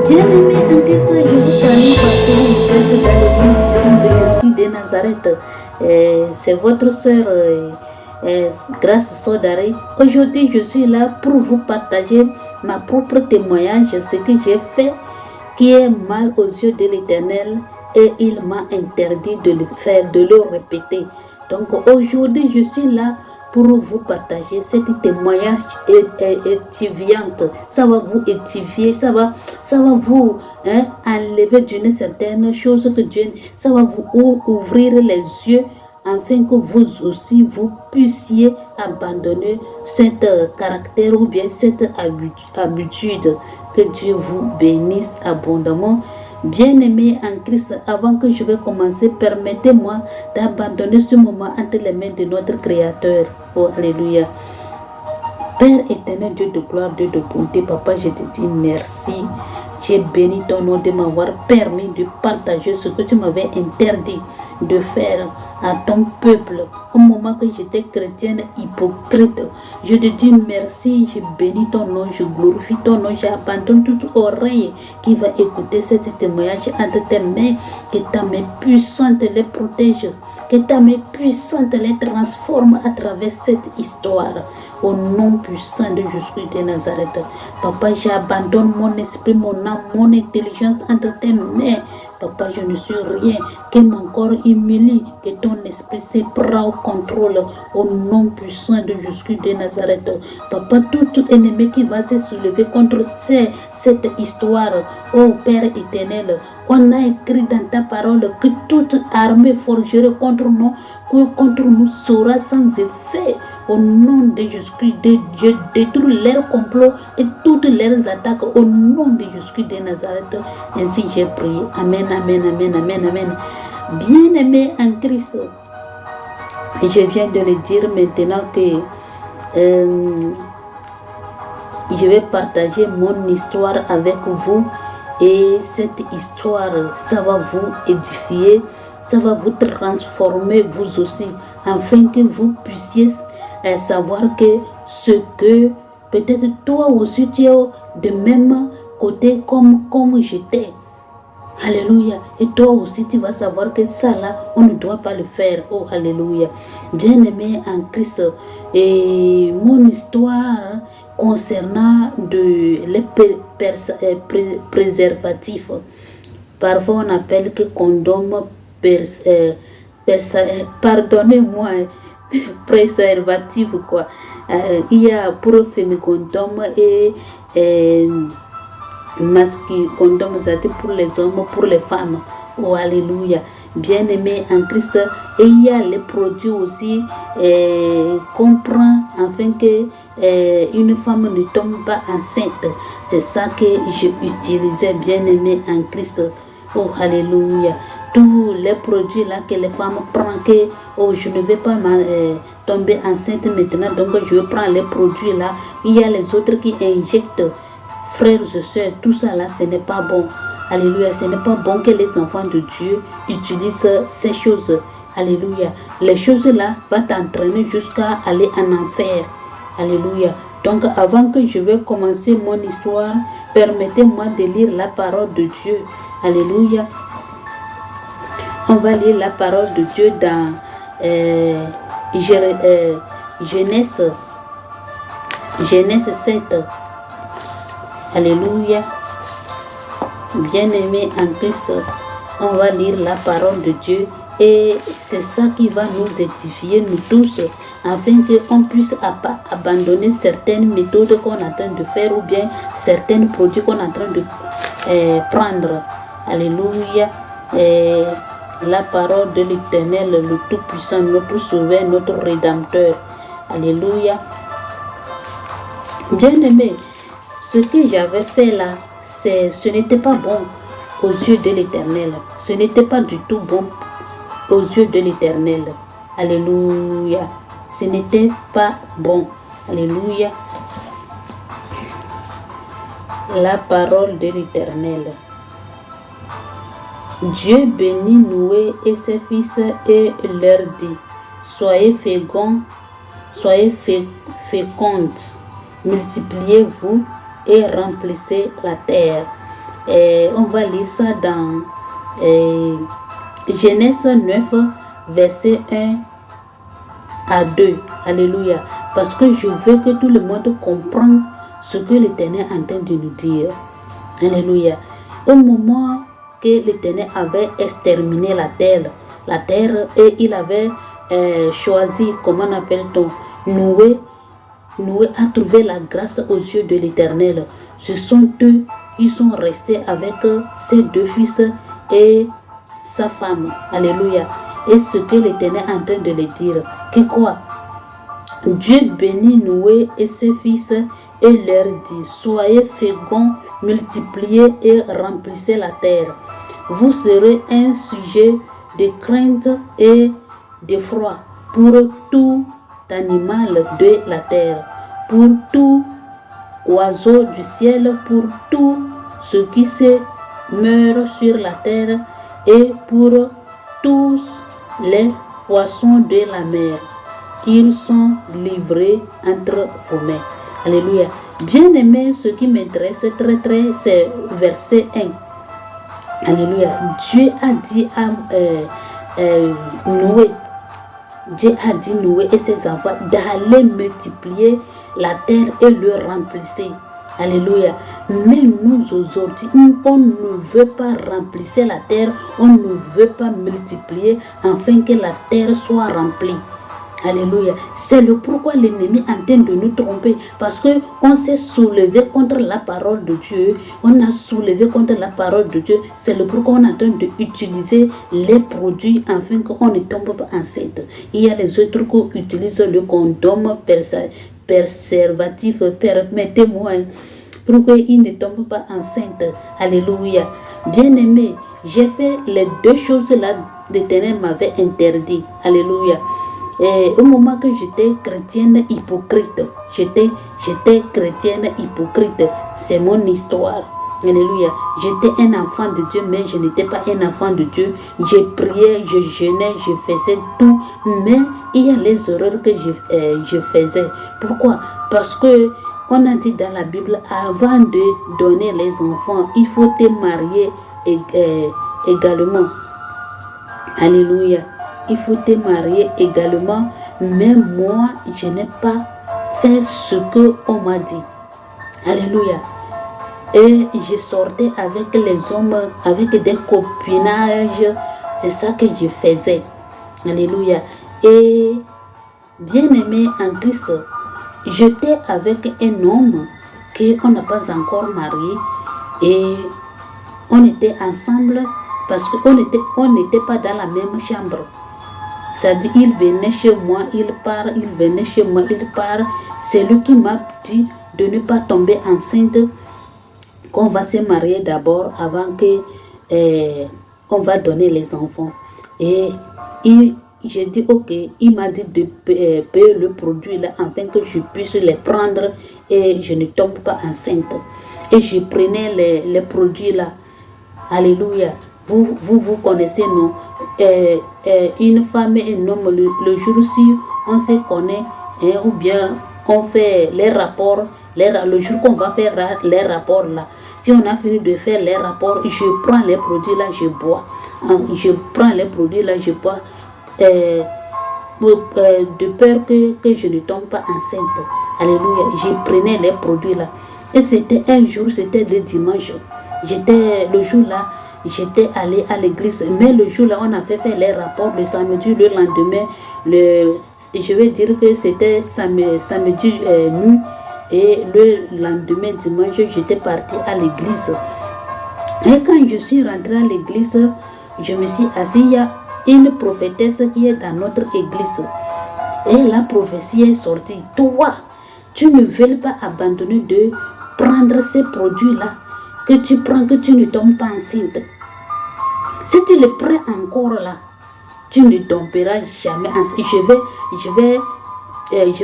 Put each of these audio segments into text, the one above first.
Bien-aimé en Christ, je vous salue parce que vous êtes dans le nom puissant de Jésus de Nazareth. C'est votre sœur Grâce Sodari. Aujourd'hui, je suis là pour vous partager ma propre témoignage, ce que j'ai fait qui est mal aux yeux de l'Éternel et il m'a interdit de le faire, de le répéter. Donc aujourd'hui, je suis là pour vous partager cette témoignage étiviante. Ça va vous étivier, ça va vous enlever d'une certaine chose que Dieu, ça va vous ouvrir les yeux afin que vous aussi vous puissiez abandonner cet caractère ou bien cette habitude. Que Dieu vous bénisse abondamment. Bien-aimés en Christ, avant que je vais commencer, permettez-moi d'abandonner ce moment entre les mains de notre Créateur. Oh, Alléluia. Père éternel, Dieu de gloire, Dieu de bonté, Papa, je te dis merci. J'ai béni ton nom de m'avoir permis de partager ce que tu m'avais interdit de faire à ton peuple au moment que j'étais chrétienne hypocrite. Je te dis merci, je bénis ton nom, je glorifie ton nom, j'abandonne toute oreille qui va écouter ce témoignage entre tes mains, que ta main puissante les protège, que ta main puissante les transforme à travers cette histoire. Au nom puissant de Jésus de Nazareth. Papa, j'abandonne mon esprit, mon âme, mon intelligence entre tes mains. Papa, je ne suis rien, que mon corps humilie, que ton esprit se prend au contrôle. Au nom puissant de Jésus de Nazareth. Papa, tout ennemi qui va se soulever contre cette histoire, ô Père éternel, on a écrit dans ta parole que toute armée forgée contre nous sera sans effet. Au nom de Jésus-Christ, je détruis leurs complots et toutes leurs attaques au nom de Jésus-Christ de Nazareth. Ainsi j'ai prié. Amen, amen, amen, amen, amen. Bien-aimé en Christ, je viens de le dire maintenant que je vais partager mon histoire avec vous. Et cette histoire, ça va vous édifier, ça va vous transformer vous aussi, afin que vous puissiez savoir que ce que peut-être toi aussi tu es de même côté comme j'étais. Alléluia. Et toi aussi tu vas savoir que ça là, on ne doit pas le faire. Oh, alléluia. Bien-aimé en Christ, et mon histoire concernant les préservatifs. Parfois on appelle que condom, pardonnez-moi, préservatif quoi. Il y a pour fémicondom et condom, c'est pour les hommes, pour les femmes. Oh, alléluia. Bien-aimé en Christ, et il y a les produits aussi qu'on prend afin que une femme ne tombe pas enceinte. C'est ça que je utilisais, bien-aimé en Christ. Oh, alléluia. Tous les produits là que les femmes prennent, que oh, je ne vais pas tomber enceinte maintenant, donc je prends les produits là. Il y a les autres qui injectent. Frères et sœurs, tout ça là, ce n'est pas bon. Alléluia, ce n'est pas bon que les enfants de Dieu utilisent ces choses. Alléluia. Les choses là vont t'entraîner jusqu'à aller en enfer. Alléluia. Donc avant que je vais commencer mon histoire, permettez-moi de lire la parole de Dieu. Alléluia. On va lire la parole de Dieu dans Genèse 7. Alléluia. Bien-aimés en Christ, on va lire la parole de Dieu et c'est ça qui va nous édifier, nous tous, afin qu'on puisse abandonner certaines méthodes qu'on est en train de faire ou bien certains produits qu'on est en train de prendre. Alléluia. La parole de l'Éternel, le Tout-Puissant, notre Sauveur, notre Rédempteur. Alléluia. Bien-aimé, ce que j'avais fait là, ce n'était pas bon aux yeux de l'Éternel. Ce n'était pas du tout bon aux yeux de l'Éternel. Alléluia. Ce n'était pas bon. Alléluia. La parole de l'Éternel. Dieu bénit Noé et ses fils et leur dit: soyez féconds, multipliez-vous et remplissez la terre. On va lire ça dans Genèse 9, verset 1 à 2. Alléluia. Parce que je veux que tout le monde comprenne ce que l'Éternel est en train de nous dire. Alléluia. Au moment que l'Éternel avait exterminé la terre, et il avait choisi, comment on appelle-t-on, Noé a trouvé la grâce aux yeux de l'Éternel. Ce sont eux, ils sont restés avec ses 2 fils et sa femme. Alléluia. Et ce que l'Éternel est en train de le dire, que quoi? Dieu bénit Noé et ses fils et leur dit, soyez féconds, multipliez et remplissez la terre. Vous serez un sujet de crainte et d'effroi pour tout animal de la terre, pour tout oiseau du ciel, pour tout ce qui se meurt sur la terre et pour tous les poissons de la mer. Ils sont livrés entre vos mains. Alléluia. Bien aimé, ce qui m'intéresse très, c'est verset 1. Alléluia. Dieu a dit à Noé, Dieu a dit Noé et ses enfants d'aller multiplier la terre et le remplir. Alléluia. Mais nous aujourd'hui, on ne veut pas remplir la terre, on ne veut pas multiplier afin que la terre soit remplie. Alléluia. C'est le pourquoi l'ennemi est en train de nous tromper. Parce qu'on s'est soulevé contre la parole de Dieu. On a soulevé contre la parole de Dieu. C'est le pourquoi on est en train d'utiliser les produits afin qu'on ne tombe pas enceinte. Il y a les autres qui utilisent le condom préservatif. Permettez-moi. Pourquoi ils ne tombent pas enceinte. Alléluia. Bien-aimé, j'ai fait les 2 choses là. L'Éternel m'avait interdit. Alléluia. Et au moment que j'étais chrétienne hypocrite, j'étais chrétienne hypocrite. C'est mon histoire. Alléluia. J'étais un enfant de Dieu, mais je n'étais pas un enfant de Dieu. Je priais, je jeûnais, je faisais tout. Mais il y a les erreurs que je faisais. Pourquoi? Parce que on a dit dans la Bible, avant de donner les enfants, il faut te marier également. Alléluia. Il faut te marier également, mais moi, je n'ai pas fait ce qu'on m'a dit. Alléluia. Et je sortais avec les hommes, avec des copinages. C'est ça que je faisais. Alléluia. Et bien aimé en Christ, j'étais avec un homme qu'on n'a pas encore marié. Et on était ensemble parce qu'on n'était pas dans la même chambre. C'est-à-dire, il venait chez moi, il part, il venait chez moi, il part. C'est lui qui m'a dit de ne pas tomber enceinte, qu'on va se marier d'abord avant que on va donner les enfants. Et j'ai dit ok, il m'a dit de payer le produit là afin que je puisse les prendre et je ne tombe pas enceinte. Et je prenais les produits là. Alléluia. Vous connaissez, non? Une femme et un homme, le jour-ci, on se connaît, ou bien on fait les rapports, le jour qu'on va faire les rapports là. Si on a fini de faire les rapports, je prends les produits là, je bois. Je prends les produits là, je bois. De peur que je ne tombe pas enceinte. Alléluia. Je prenais les produits là. Et c'était un jour, c'était le dimanche. Le jour là, j'étais allée à l'église. Mais le jour là, on avait fait les rapports le samedi, le lendemain. Je vais dire que c'était samedi nuit. Et le lendemain dimanche, j'étais partie à l'église. Et quand je suis rentrée à l'église, je me suis assise. Il y a une prophétesse qui est dans notre église. Et la prophétie est sortie. Toi, tu ne veux pas abandonner de prendre ces produits-là que tu prends, que tu ne tombes pas enceinte. Si tu les prends encore là, tu ne tomberas jamais enceinte. Je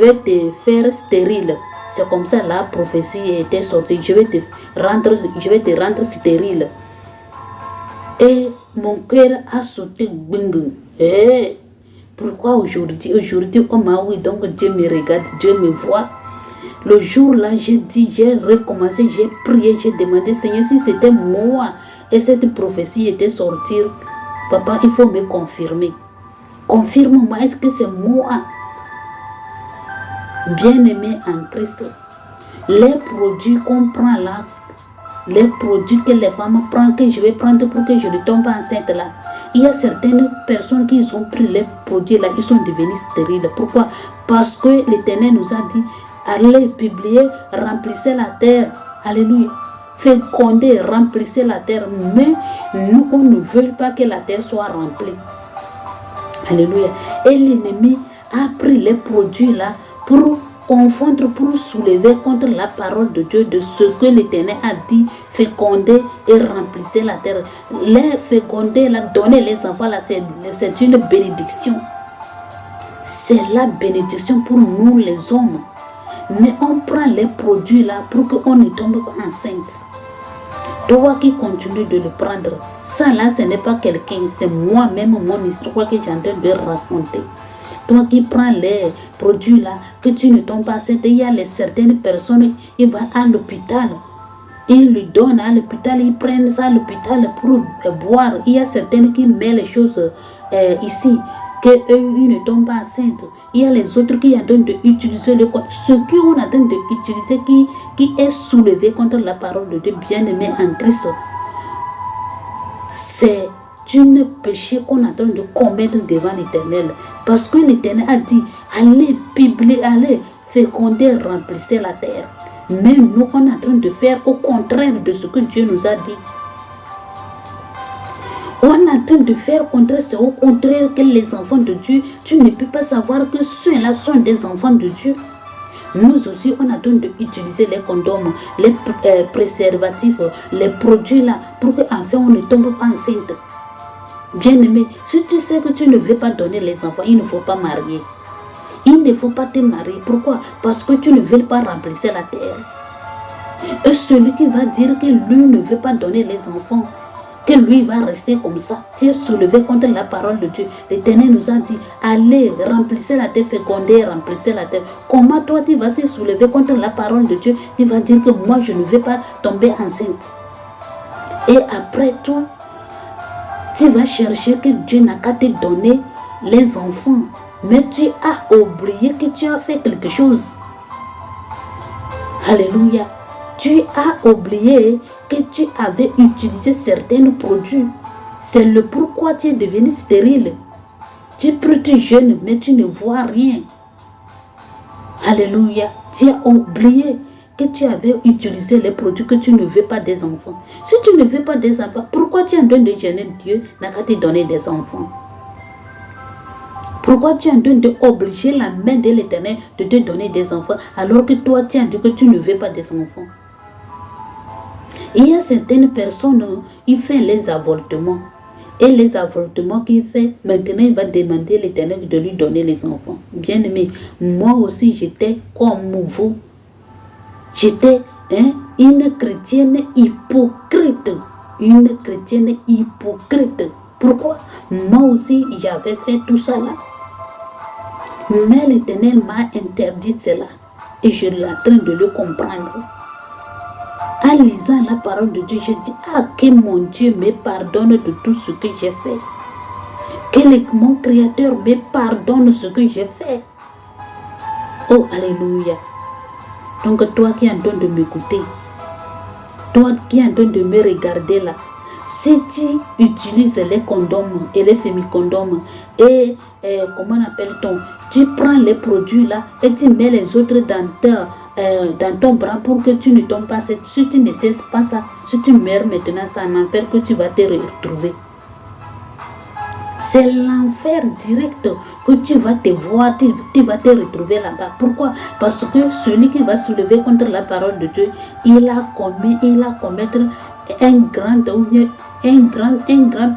vais te faire stérile. C'est comme ça la prophétie était sortie. Je vais te rendre stérile. Et mon cœur a sauté. Pourquoi aujourd'hui on m'a oui, donc Dieu me regarde, Dieu me voit. Le jour-là, j'ai dit, j'ai recommencé, j'ai prié, j'ai demandé, Seigneur, si c'était moi et cette prophétie était sortie, papa, il faut me confirmer. Confirme-moi, est-ce que c'est moi? Bien-aimé en Christ, les produits qu'on prend là, les produits que les femmes prennent, que je vais prendre pour que je ne tombe pas enceinte là, il y a certaines personnes qui ont pris les produits là, ils sont devenus stériles. Pourquoi? Parce que l'Éternel nous a dit, allez publier, remplissez la terre. Alléluia. Fécondez, remplissez la terre. Mais nous, on ne veut pas que la terre soit remplie. Alléluia. Et l'ennemi a pris les produits là pour confondre, pour soulever contre la parole de Dieu, de ce que l'Éternel a dit, féconder et remplissez la terre. Les féconder, là, donner les enfants, là, c'est une bénédiction. C'est la bénédiction pour nous les hommes. Mais on prend les produits là pour qu'on ne tombe pas enceinte. Toi qui continues de le prendre, ça là, ce n'est pas quelqu'un, c'est moi-même, mon histoire que j'ai en train de raconter. Toi qui prends les produits là, que tu ne tombes pas enceinte, il y a certaines personnes, ils vont à l'hôpital, ils lui donnent à l'hôpital, ils prennent ça à l'hôpital pour boire. Il y a certaines qui mettent les choses ici, qu'eux, ils ne tombent pas enceintes. Il y a les autres qui sont en train d'utiliser ce qu'on est en train d'utiliser, qui est soulevé contre la parole de Dieu, bien-aimé en Christ. C'est un péché qu'on est en train de commettre devant l'Éternel. Parce que l'Éternel a dit, allez publier, allez féconder, remplissez la terre. Mais nous, on est en train de faire au contraire de ce que Dieu nous a dit. On est en train de faire au contraire, c'est au contraire que les enfants de Dieu, tu ne peux pas savoir que ceux-là sont des enfants de Dieu. Nous aussi, on est en train d'utiliser les condoms, les préservatifs, les produits là, pour qu'enfin on ne tombe pas enceinte. Bien-aimé, si tu sais que tu ne veux pas donner les enfants, il ne faut pas marier. Il ne faut pas te marier. Pourquoi? Parce que tu ne veux pas remplir la terre. Et celui qui va dire que lui ne veut pas donner les enfants, que lui va rester comme ça, tu es soulevé contre la parole de Dieu. L'Éternel nous a dit, allez, remplissez la terre, fécondez, remplissez la terre. Comment toi tu vas se soulever contre la parole de Dieu? Tu vas dire que moi je ne vais pas tomber enceinte. Et après tout, tu vas chercher que Dieu n'a qu'à te donner les enfants. Mais tu as oublié que tu as fait quelque chose. Alléluia. Tu as oublié que tu avais utilisé certains produits. C'est le pourquoi tu es devenu stérile. Tu es plus jeune, mais tu ne vois rien. Alléluia. Tu as oublié que tu avais utilisé les produits, que tu ne veux pas des enfants. Si tu ne veux pas des enfants, pourquoi tu es en train de gêner Dieu n'a qu'à te donner des enfants? Pourquoi tu es en train d'obliger la main de l'Éternel de te donner des enfants alors que toi tu as dit que tu ne veux pas des enfants? Il y a certaines personnes, ils font les avortements. Et les avortements qu'il fait, maintenant il va demander à l'Éternel de lui donner les enfants. Bien aimé, moi aussi j'étais comme vous. J'étais une chrétienne hypocrite. Une chrétienne hypocrite. Pourquoi? Moi aussi j'avais fait tout ça là. Mais l'Éternel m'a interdit cela. Et je suis en train de le comprendre. En lisant la parole de Dieu, je dis, que mon Dieu me pardonne de tout ce que j'ai fait. Que mon Créateur me pardonne ce que j'ai fait. Oh, alléluia. Donc toi qui es en train de m'écouter, toi qui es en train de me regarder là, si tu utilises les condoms et les fémicondoms et comment appelle-t-on, tu prends les produits là et tu mets les autres dans ton bras pour que tu ne tombes pas. Si tu ne cesses pas ça, si tu meurs maintenant, c'est un enfer que tu vas te retrouver. C'est l'enfer direct que tu vas te voir, tu vas te retrouver là-bas. Pourquoi? Parce que celui qui va soulever contre la parole de Dieu, il a commettre un grand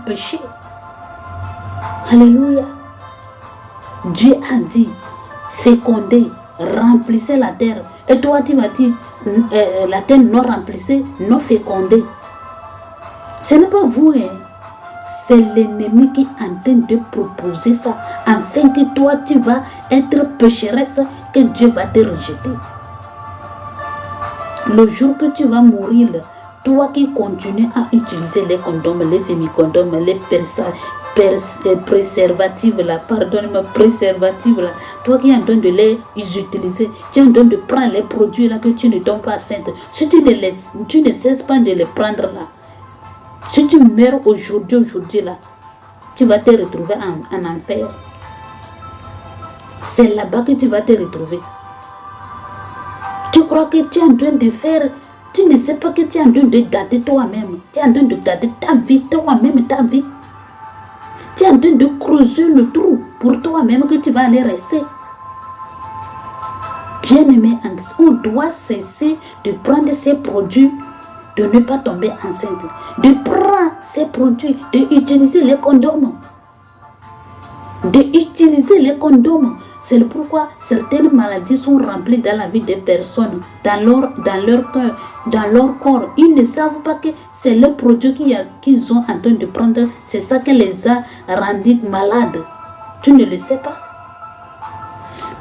péché. Alléluia. Dieu a dit, fécondez, remplissez la terre. Et toi, tu vas dire, la terre non remplissée, non fécondée. Ce n'est pas vous, hein. C'est l'ennemi qui est en train de proposer ça, afin que toi, tu vas être pécheresse, que Dieu va te rejeter. Le jour que tu vas mourir, toi qui continues à utiliser les condoms, les fémicondoms, les préservatifs là, pardonne-moi, préservatifs là, toi qui es en train de les utiliser, tu es en train de prendre les produits là que tu ne tombes pas enceinte. Si tu ne cesses pas de les prendre là, si tu meurs aujourd'hui là, tu vas te retrouver en enfer. C'est là-bas que tu vas te retrouver. Tu crois que tu es en train de faire, tu ne sais pas que tu es en train de garder toi-même. Tu es en train de garder ta vie, toi-même, ta vie. Tu es en train de creuser le trou pour toi-même que tu vas aller rester. Bien-aimé, on doit cesser de prendre ces produits, de ne pas tomber enceinte, de prendre ces produits, d'utiliser les condoms. D'utiliser les condoms. C'est pourquoi certaines maladies sont remplies dans la vie des personnes, dans leur cœur, dans leur corps. Ils ne savent pas que c'est le produit qu'ils sont en train de prendre. C'est ça qui les a rendus malades. Tu ne le sais pas.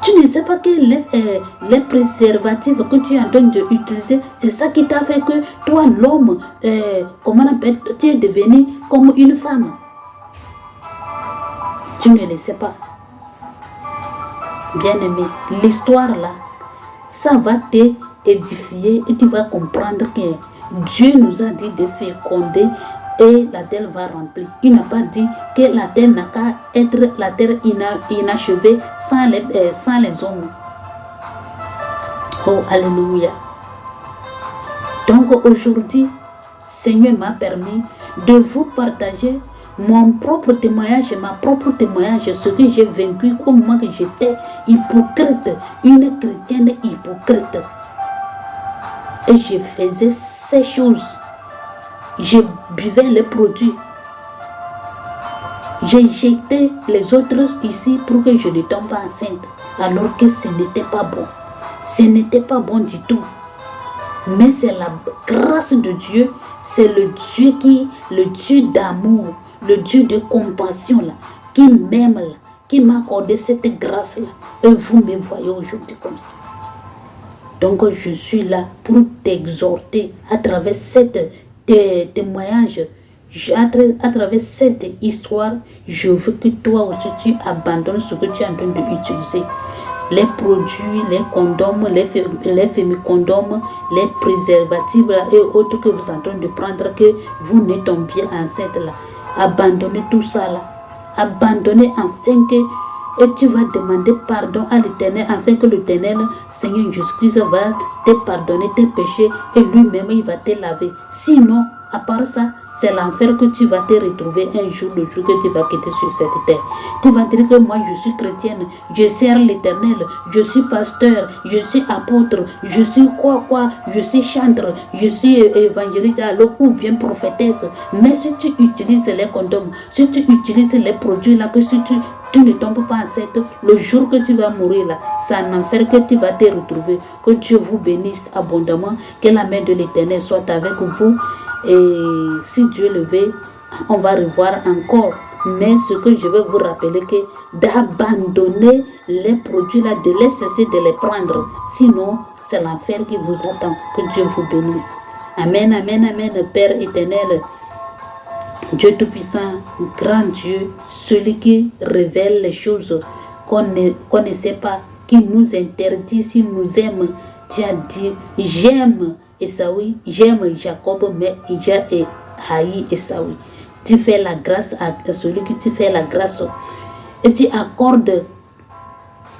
Tu ne sais pas que les préservatifs que tu es en train d'utiliser, c'est ça qui t'a fait que toi, l'homme, comment on appelle, tu es devenu comme une femme. Tu ne le sais pas. Bien-aimé, l'histoire là, ça va t'édifier et tu vas comprendre que Dieu nous a dit de féconder et la terre va remplir. Il n'a pas dit que la terre n'a qu'à être la terre inachevée sans les hommes. Oh, alléluia. Donc aujourd'hui, Seigneur m'a permis de vous partager mon propre témoignage, ce que j'ai vécu au moment que j'étais hypocrite, une chrétienne hypocrite. Et je faisais ces choses. Je buvais les produits. J'ai jeté les autres ici pour que je ne tombe pas enceinte. Alors que ce n'était pas bon. Ce n'était pas bon du tout. Mais c'est la grâce de Dieu. C'est le Dieu d'amour, le Dieu de compassion là, qui m'aime là, qui m'a accordé cette grâce là. Et vous me voyez aujourd'hui comme ça. Donc je suis là pour t'exhorter à travers cette témoignage, à travers cette histoire. Je veux que toi aussi tu abandonnes ce que tu es en train d'utiliser. Les produits, les condoms, les fémicondoms, les préservatifs là, et autres que vous êtes en train de prendre, que vous ne tombiez enceinte là. Abandonnez tout ça là. Abandonnez afin que et tu vas demander pardon à l'Éternel afin que l'Éternel, Seigneur Jésus-Christ, va te pardonner tes péchés et lui-même il va te laver. Sinon, à part ça, c'est l'enfer que tu vas te retrouver un jour, le jour que tu vas quitter sur cette terre. Tu vas dire que moi je suis chrétienne, je sers l'Éternel, je suis pasteur, je suis apôtre, je suis quoi, je suis chantre, je suis évangéliste ou bien prophétesse. Mais si tu utilises les condoms, si tu utilises les produits là, que si tu ne tombes pas enceinte, le jour que tu vas mourir là, c'est un enfer que tu vas te retrouver. Que Dieu vous bénisse abondamment, que la main de l'Éternel soit avec vous. Et si Dieu le veut, on va revoir encore. Mais ce que je vais vous rappeler, que d'abandonner les produits là, de les cesser de les prendre. Sinon, c'est l'enfer qui vous attend. Que Dieu vous bénisse. Amen, amen, amen. Père éternel, Dieu Tout-Puissant, grand Dieu, celui qui révèle les choses qu'on ne sait pas, qui nous interdit, s'il nous aime. Tu as dit, j'aime Esaü, j'aime Jacob, mais j'ai haï Esaü. Tu fais la grâce à celui que tu fais la grâce. Et tu accordes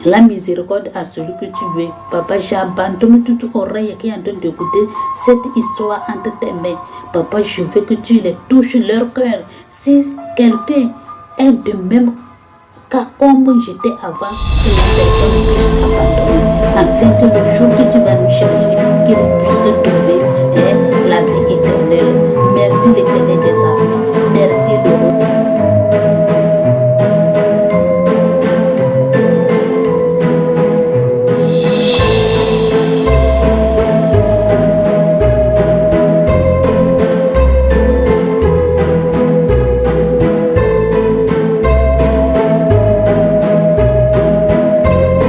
la miséricorde à celui que tu veux. Papa, j'abandonne toute oreille qui est en train d'écouter cette histoire entre tes mains. Papa, je veux que tu les touches leur cœur. Si quelqu'un est de même cas comme j'étais avant, que la personne puisse abandonner, afin que le jour que tu vas nous chercher, qu'il puisse trouver